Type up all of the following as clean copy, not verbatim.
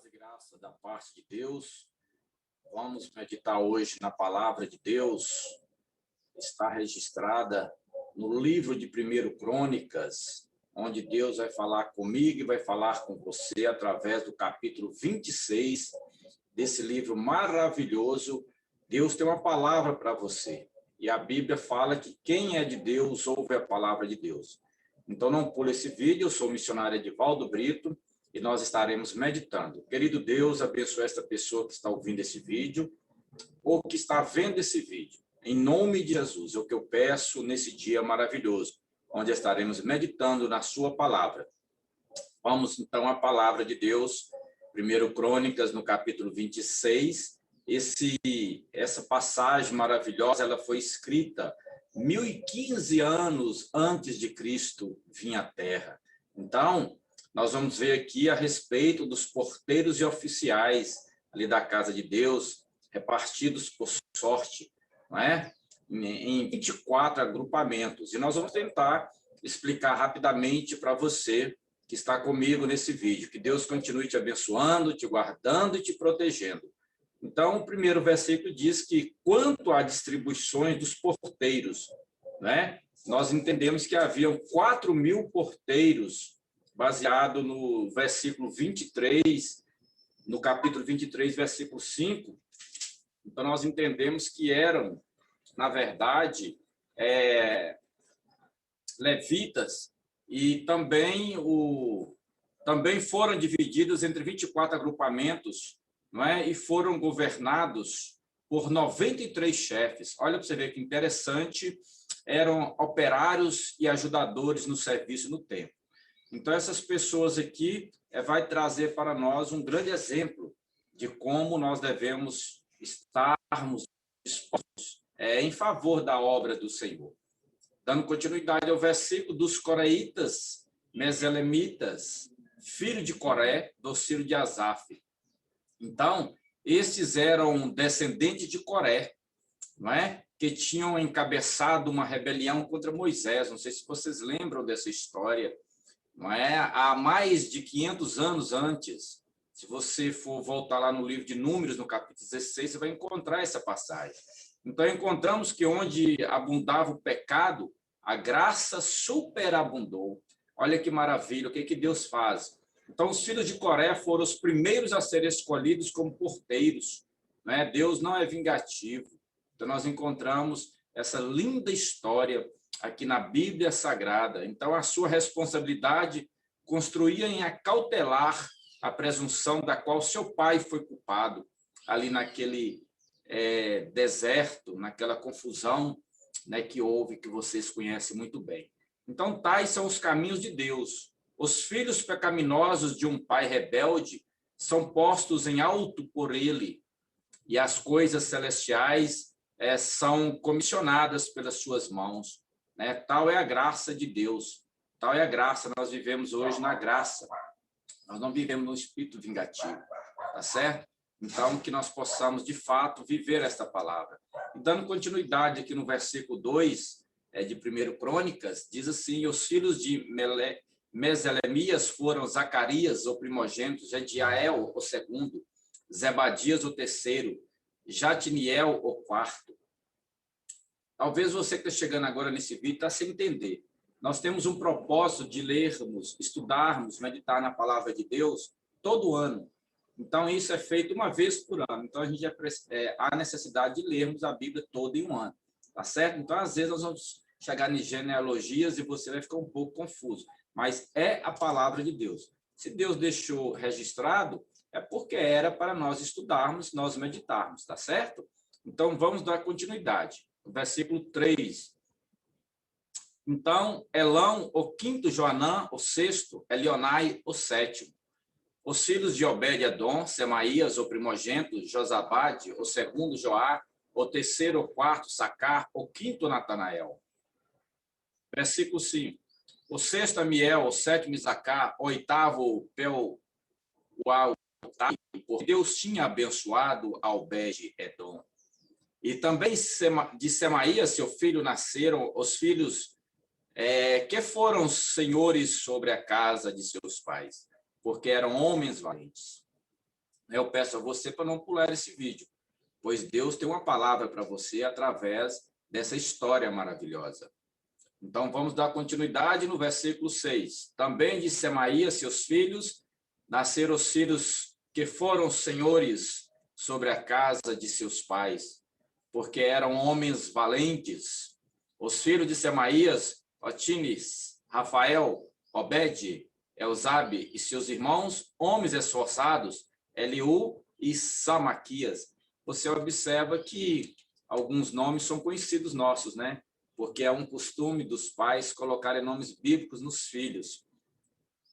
Paz e graça da parte de Deus. Vamos meditar hoje na palavra de Deus. Está registrada no livro de 1 Crônicas, onde Deus vai falar comigo e vai falar com você através do capítulo 26 desse livro maravilhoso. Deus tem uma palavra para você. E a Bíblia fala que quem é de Deus ouve a palavra de Deus. Então não pule esse vídeo. Eu sou o missionário Edivaldo Brito e nós estaremos meditando. Querido Deus, abençoe esta pessoa que está ouvindo esse vídeo ou que está vendo esse vídeo. Em nome de Jesus, é o que eu peço nesse dia maravilhoso, onde estaremos meditando na sua palavra. Vamos então à palavra de Deus, 1 Crônicas, no capítulo 26. Essa passagem maravilhosa, ela foi escrita 1015 anos antes de Cristo vir à Terra. Então, nós vamos ver aqui a respeito dos porteiros e oficiais ali da casa de Deus, repartidos por sorte, não é? Em 24 agrupamentos. E nós vamos tentar explicar rapidamente para você que está comigo nesse vídeo. Que Deus continue te abençoando, te guardando e te protegendo. Então, o primeiro versículo diz que, quanto à distribuições dos porteiros, né, nós entendemos que haviam 4.000 porteiros, baseado no versículo 23, no capítulo 23, versículo 5. Então, nós entendemos que eram, na verdade, levitas, e também foram divididos entre 24 agrupamentos, não é? E foram governados por 93 chefes. Olha para você ver que interessante, eram operários e ajudadores no serviço no templo. Então, essas pessoas aqui vai trazer para nós um grande exemplo de como nós devemos estarmos dispostos em favor da obra do Senhor. Dando continuidade ao versículo, dos coreitas, meselemitas, filho de Coré, do filho de Asaf. Então, estes eram descendentes de Coré, não é? Que tinham encabeçado uma rebelião contra Moisés. Não sei se vocês lembram dessa história, não é? Há mais de 500 anos antes. Se você for voltar lá no livro de Números, no capítulo 16, você vai encontrar essa passagem. Então, encontramos que onde abundava o pecado, a graça superabundou. Olha que maravilha, o que Deus faz. Então, os filhos de Coré foram os primeiros a serem escolhidos como porteiros, né? Deus não é vingativo. Então, nós encontramos essa linda história aqui na Bíblia Sagrada. Então, a sua responsabilidade construía em acautelar a presunção da qual seu pai foi culpado, ali naquele deserto, naquela confusão, né, que houve, que vocês conhecem muito bem. Então, tais são os caminhos de Deus. Os filhos pecaminosos de um pai rebelde são postos em alto por ele, e as coisas celestiais são comissionadas pelas suas mãos. Né? Tal é a graça de Deus. Tal é a graça. Nós vivemos hoje na graça. Nós não vivemos no espírito vingativo. Tá certo? Então, que nós possamos, de fato, viver esta palavra. E dando continuidade aqui no versículo 2 de 1 Crônicas, diz assim: os filhos de Meselemias foram Zacarias, o primogênito, Jediael, o segundo, Zebadias, o terceiro, Jatniel, o quarto. Talvez você que está chegando agora nesse vídeo está sem entender. Nós temos um propósito de lermos, estudarmos, meditar na palavra de Deus todo ano. Então, isso é feito uma vez por ano. Então, a gente há necessidade de lermos a Bíblia toda em um ano. Tá certo? Então, às vezes, nós vamos chegar em genealogias e você vai ficar um pouco confuso. Mas é a palavra de Deus. Se Deus deixou registrado, é porque era para nós estudarmos, nós meditarmos. Tá certo? Então, vamos dar continuidade. Versículo 3. Então, Elão, o quinto, Joanã, o sexto, Elionai, o sétimo. Os filhos de Obed-Edom, Semaías, o primogênito, Josabade, o segundo, Joá, o terceiro, o quarto, Sacar, o quinto, Natanael. Versículo 5. O sexto, Amiel, o sétimo, Isacar, o oitavo, Peual, porque Deus tinha abençoado a Obed-Edom. E também de Semaías, seu filho, nasceram os filhos que foram senhores sobre a casa de seus pais, porque eram homens valentes. Eu peço a você para não pular esse vídeo, pois Deus tem uma palavra para você através dessa história maravilhosa. Então, vamos dar continuidade no versículo 6. Também de Semaías, seus filhos, nasceram os filhos que foram senhores sobre a casa de seus pais, porque eram homens valentes. Os filhos de Semaías, Otines, Rafael, Obed, Elzabe e seus irmãos, homens esforçados, Eliú e Samaquias. Você observa que alguns nomes são conhecidos nossos, né? Porque é um costume dos pais colocarem nomes bíblicos nos filhos.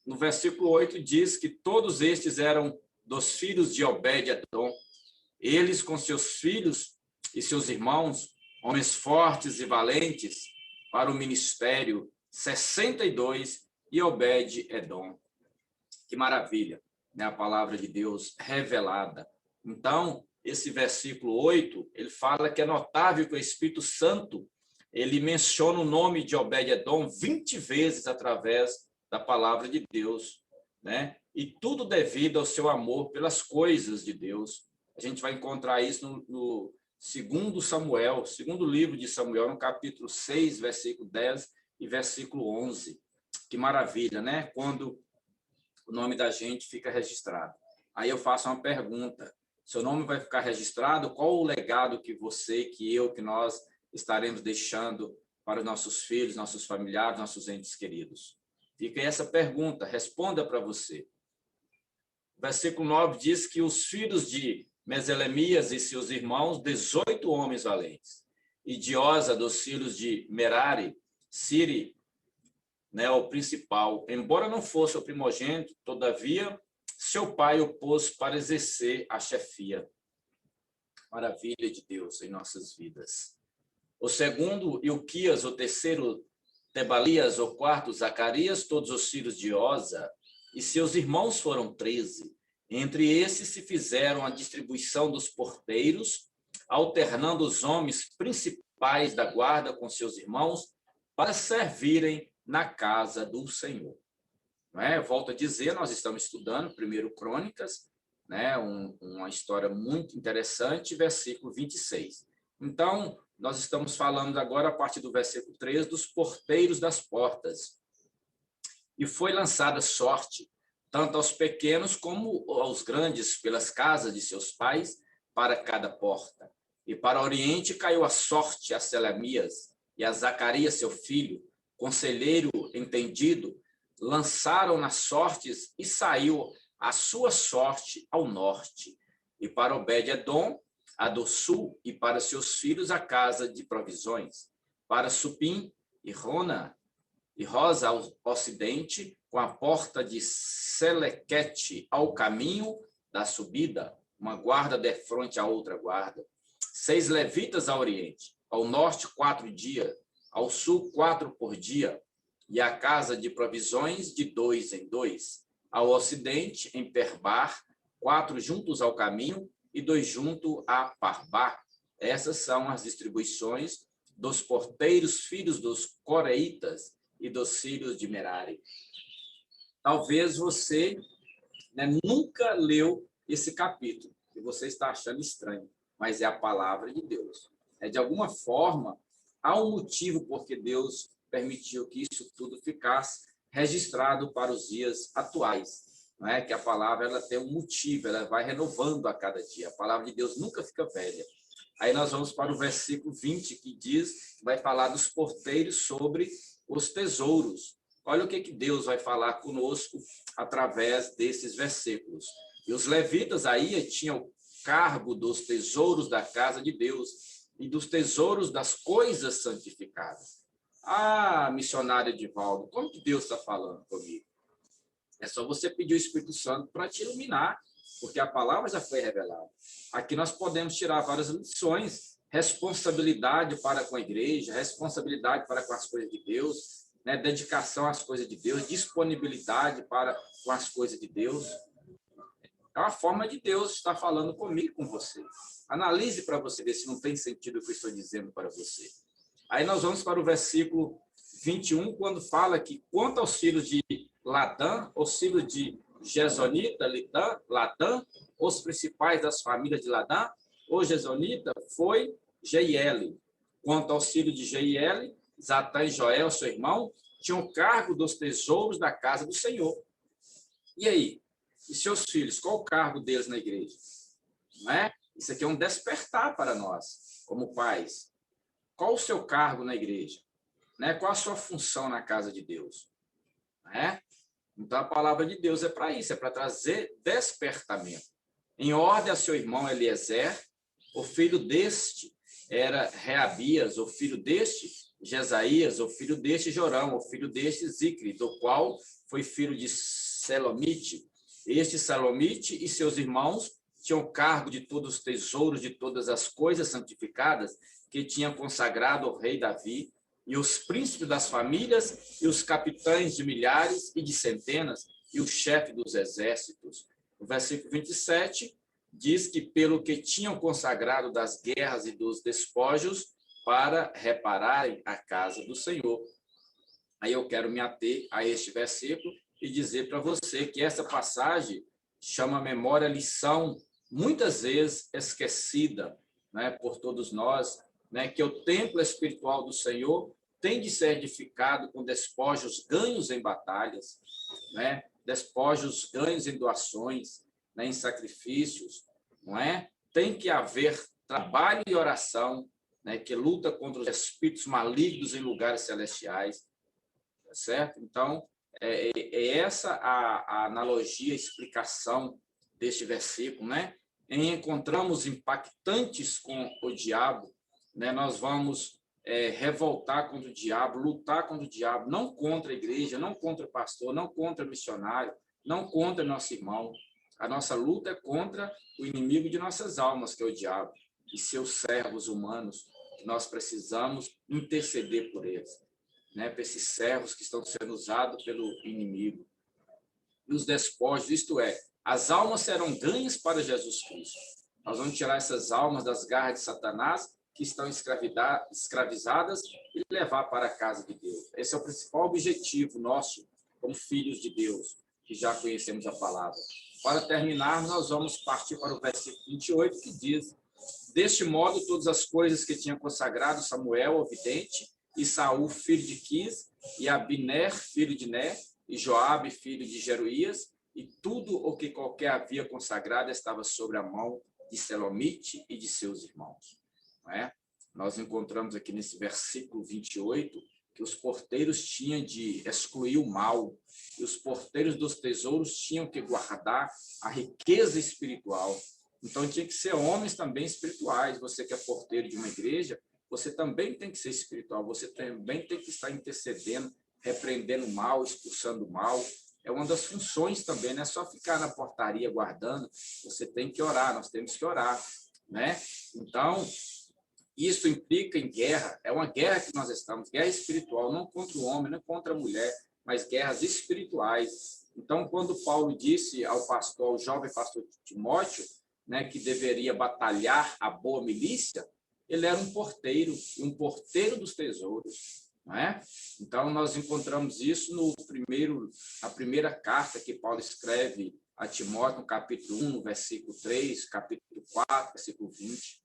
No versículo 8 diz que todos estes eram dos filhos de Obed-edom. Eles com seus filhos e seus irmãos, homens fortes e valentes para o ministério, 62, e Obed-edom. Que maravilha, né? A palavra de Deus revelada. Então, esse versículo 8, ele fala que é notável que o Espírito Santo ele menciona o nome de Obed-edom 20 vezes através da palavra de Deus, né? E tudo devido ao seu amor pelas coisas de Deus. A gente vai encontrar isso no segundo livro de Samuel, no capítulo 6, versículo 10 e versículo 11. Que maravilha, né? Quando o nome da gente fica registrado. Aí eu faço uma pergunta: seu nome vai ficar registrado? Qual o legado que você, que eu, que nós estaremos deixando para os nossos filhos, nossos familiares, nossos entes queridos? Fica aí essa pergunta, responda para você. O versículo 9 diz que os filhos de Meselemias e seus irmãos, 18 homens valentes, e de Osa, dos filhos de Merari, Siri, né, o principal, embora não fosse o primogênito, todavia, seu pai o pôs para exercer a chefia. Maravilha de Deus em nossas vidas. O segundo, Ilquias, o terceiro, Tebalias, o quarto, Zacarias, todos os filhos de Osa, e seus irmãos foram 13. Entre esses se fizeram a distribuição dos porteiros, alternando os homens principais da guarda com seus irmãos para servirem na casa do Senhor. Não é? Volto a dizer, nós estamos estudando 1 Crônicas, né? Uma história muito interessante, versículo 26. Então, nós estamos falando agora, a partir do versículo 3, dos porteiros das portas. E foi lançada sorte, tanto aos pequenos como aos grandes, pelas casas de seus pais, para cada porta. E para o oriente caiu a sorte a Selemias e a Zacarias, seu filho, conselheiro entendido, lançaram nas sortes e saiu a sua sorte ao norte. E para Obed-edom, a do sul, e para seus filhos a casa de provisões. Para Supim e Rona e Rosa ao ocidente, com a porta de Selequete ao caminho da subida, uma guarda defronte à outra guarda. 6 levitas ao oriente, ao norte 4 dias, ao sul 4 por dia, e a casa de provisões de 2 em 2. Ao ocidente, em Perbar, 4 juntos ao caminho e 2 junto a Parbar. Essas são as distribuições dos porteiros, filhos dos coreitas e dos filhos de Merari. Talvez você, né, nunca leu esse capítulo e você está achando estranho, mas é a palavra de Deus. De alguma forma, há um motivo porque Deus permitiu que isso tudo ficasse registrado para os dias atuais. Não é? Que a palavra ela tem um motivo, ela vai renovando a cada dia. A palavra de Deus nunca fica velha. Aí nós vamos para o versículo 20, que diz, vai falar dos porteiros sobre os tesouros. Olha o que Deus vai falar conosco através desses versículos. E os levitas aí tinham o cargo dos tesouros da casa de Deus e dos tesouros das coisas santificadas. Ah, missionário Edivaldo, como que Deus está falando comigo? É só você pedir o Espírito Santo para te iluminar, porque a palavra já foi revelada. Aqui nós podemos tirar várias lições, responsabilidade para com a igreja, responsabilidade para com as coisas de Deus, né? Dedicação às coisas de Deus, disponibilidade para com as coisas de Deus. É uma forma de Deus estar falando comigo e com você. Analise para você ver se não tem sentido o que eu estou dizendo para você. Aí nós vamos para o versículo 21, quando fala que quanto aos filhos de Ladã, os filhos de Gesonita, Ladã, os principais das famílias de Ladã, o Gesonita, foi Jeiel. Quanto ao filho de Jeiel, Zatã e Joel, seu irmão, tinham cargo dos tesouros da casa do Senhor. E aí? E seus filhos, qual o cargo deles na igreja? Não é? Isso aqui é um despertar para nós, como pais. Qual o seu cargo na igreja? Né? Qual a sua função na casa de Deus? Né? Então, a palavra de Deus é para isso, é para trazer despertamento. Em ordem a seu irmão Eliezer, o filho deste era Reabias, o filho deste Jesaías, o filho deste Jorão, o filho deste Zicre, do qual foi filho de Selomite. Este Selomite e seus irmãos tinham cargo de todos os tesouros, de todas as coisas santificadas que tinha consagrado o rei Davi, e os príncipes das famílias, e os capitães de milhares e de centenas, e o chefe dos exércitos. O versículo 27 diz que pelo que tinham consagrado das guerras e dos despojos para repararem a casa do Senhor. Aí eu quero me ater a este versículo e dizer para você que essa passagem chama a memória lição, muitas vezes esquecida, né, por todos nós, né, que o templo espiritual do Senhor tem de ser edificado com despojos ganhos em batalhas, né, despojos ganhos em doações, né, em sacrifícios, não é? Tem que haver trabalho e oração, né, que luta contra os espíritos malignos em lugares celestiais, tá certo? Então, é essa a analogia, a explicação deste versículo, né? Encontramos impactantes com o diabo, né? Nós vamos revoltar contra o diabo, lutar contra o diabo, não contra a igreja, não contra o pastor, não contra o missionário, não contra nosso irmão. A nossa luta é contra o inimigo de nossas almas, que é o diabo, e seus servos humanos, que nós precisamos interceder por eles, né? Para esses servos que estão sendo usados pelo inimigo. E os despojos, isto é, as almas serão ganhas para Jesus Cristo. Nós vamos tirar essas almas das garras de Satanás, que estão escravizadas, e levar para a casa de Deus. Esse é o principal objetivo nosso, como filhos de Deus, que já conhecemos a palavra. Para terminar, nós vamos partir para o versículo 28, que diz: deste modo, todas as coisas que tinha consagrado Samuel, o vidente, e Saul, filho de Quis, e Abner, filho de Ner, e Joabe, filho de Jeruías, e tudo o que qualquer havia consagrado estava sobre a mão de Selomite e de seus irmãos. Não é? Nós encontramos aqui nesse versículo 28 que os porteiros tinham de excluir o mal, e os porteiros dos tesouros tinham que guardar a riqueza espiritual. Então, tinha que ser homens também espirituais. Você que é porteiro de uma igreja, você também tem que ser espiritual, você também tem que estar intercedendo, repreendendo o mal, expulsando o mal. É uma das funções também, não é só ficar na portaria guardando, você tem que orar, nós temos que orar, né? Então, isso implica em guerra, é uma guerra que nós estamos, guerra espiritual, não contra o homem, não contra a mulher, mas guerras espirituais. Então, quando Paulo disse ao pastor, ao jovem pastor Timóteo, né, que deveria batalhar a boa milícia, ele era um porteiro dos tesouros, não é? Então, nós encontramos isso na primeira carta que Paulo escreve a Timóteo, no capítulo 1, no versículo 3, capítulo 4, versículo 20,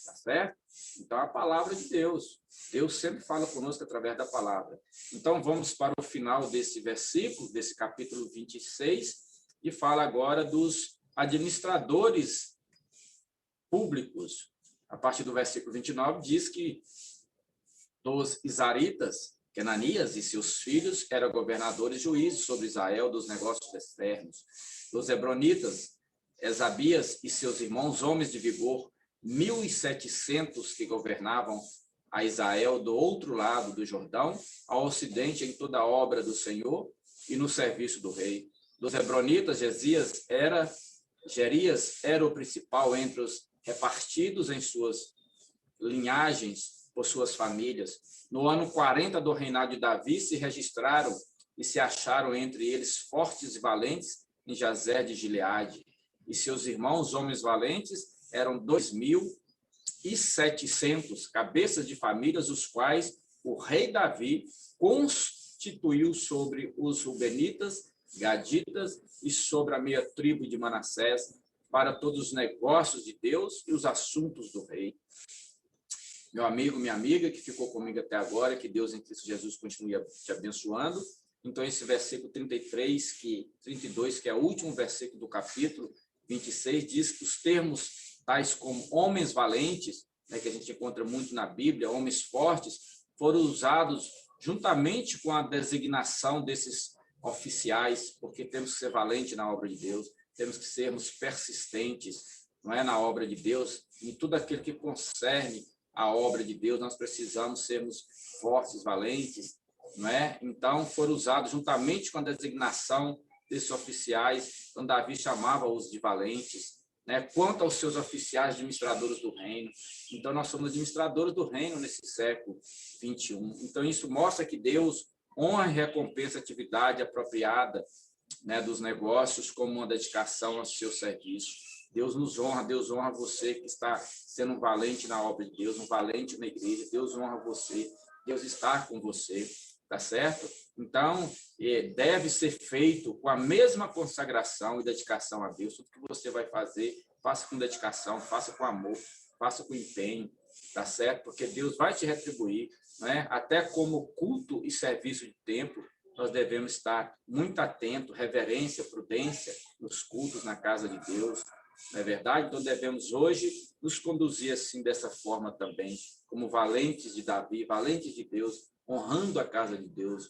tá certo? Então, a palavra de Deus. Deus sempre fala conosco através da palavra. Então, vamos para o final desse versículo, desse capítulo 26, e fala agora dos administradores públicos. A partir do versículo 29, diz que dos Isaritas, Kenanias e seus filhos eram governadores e juízes sobre Israel dos negócios externos. Dos Hebronitas, Esabias e seus irmãos, homens de vigor, 1.700 que governavam a Israel do outro lado do Jordão, ao ocidente em toda a obra do Senhor e no serviço do rei. Dos Hebronitas, Gerias era o principal entre os repartidos em suas linhagens por suas famílias. No ano 40 do reinado de Davi, se registraram e se acharam entre eles fortes e valentes em Jazer de Gileade. E seus irmãos, homens valentes, eram 2.700 cabeças de famílias, os quais o rei Davi constituiu sobre os Rubenitas, Gaditas e sobre a meia tribo de Manassés, para todos os negócios de Deus e os assuntos do rei. Meu amigo, minha amiga, que ficou comigo até agora, que Deus em Cristo Jesus continue te abençoando. Então, esse versículo 32, que é o último versículo do capítulo 26, diz que os termos tais como homens valentes, né, que a gente encontra muito na Bíblia, homens fortes, foram usados juntamente com a designação desses oficiais, porque temos que ser valentes na obra de Deus, temos que sermos persistentes, não é, na obra de Deus, em tudo aquilo que concerne a obra de Deus, nós precisamos sermos fortes, valentes, não é? Então, foram usados juntamente com a designação desses oficiais, então Davi chamava-os de valentes, né? Quanto aos seus oficiais administradores do reino, então nós somos administradores do reino nesse século 21. Então, isso mostra que Deus honra e recompensa a atividade apropriada, né, dos negócios como uma dedicação ao seu serviço. Deus nos honra, Deus honra você que está sendo um valente na obra de Deus, um valente na igreja. Deus honra você, Deus está com você, tá certo? Então, deve ser feito com a mesma consagração e dedicação a Deus. Tudo que você vai fazer, faça com dedicação, faça com amor, faça com empenho, tá certo? Porque Deus vai te retribuir, né? Até como culto e serviço de tempo, nós devemos estar muito atentos, reverência, prudência nos cultos na casa de Deus, não é verdade? Então, devemos hoje nos conduzir assim, dessa forma também, como valentes de Davi, valentes de Deus, honrando a casa de Deus,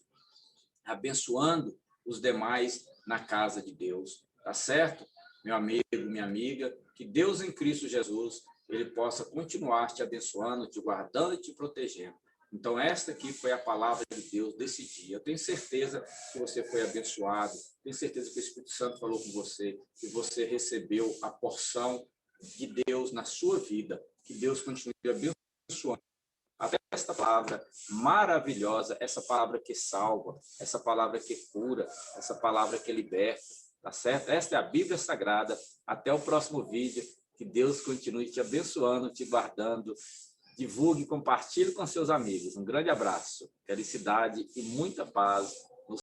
abençoando os demais na casa de Deus, tá certo? Meu amigo, minha amiga, que Deus em Cristo Jesus, ele possa continuar te abençoando, te guardando e te protegendo. Então, esta aqui foi a palavra de Deus desse dia. Eu tenho certeza que você foi abençoado, tenho certeza que o Espírito Santo falou com você, que você recebeu a porção de Deus na sua vida. Que Deus continue abençoando até esta palavra maravilhosa, essa palavra que salva, essa palavra que cura, essa palavra que liberta, tá certo? Esta é a Bíblia Sagrada. Até o próximo vídeo. Que Deus continue te abençoando, te guardando. Divulgue, compartilhe com seus amigos. Um grande abraço, felicidade e muita paz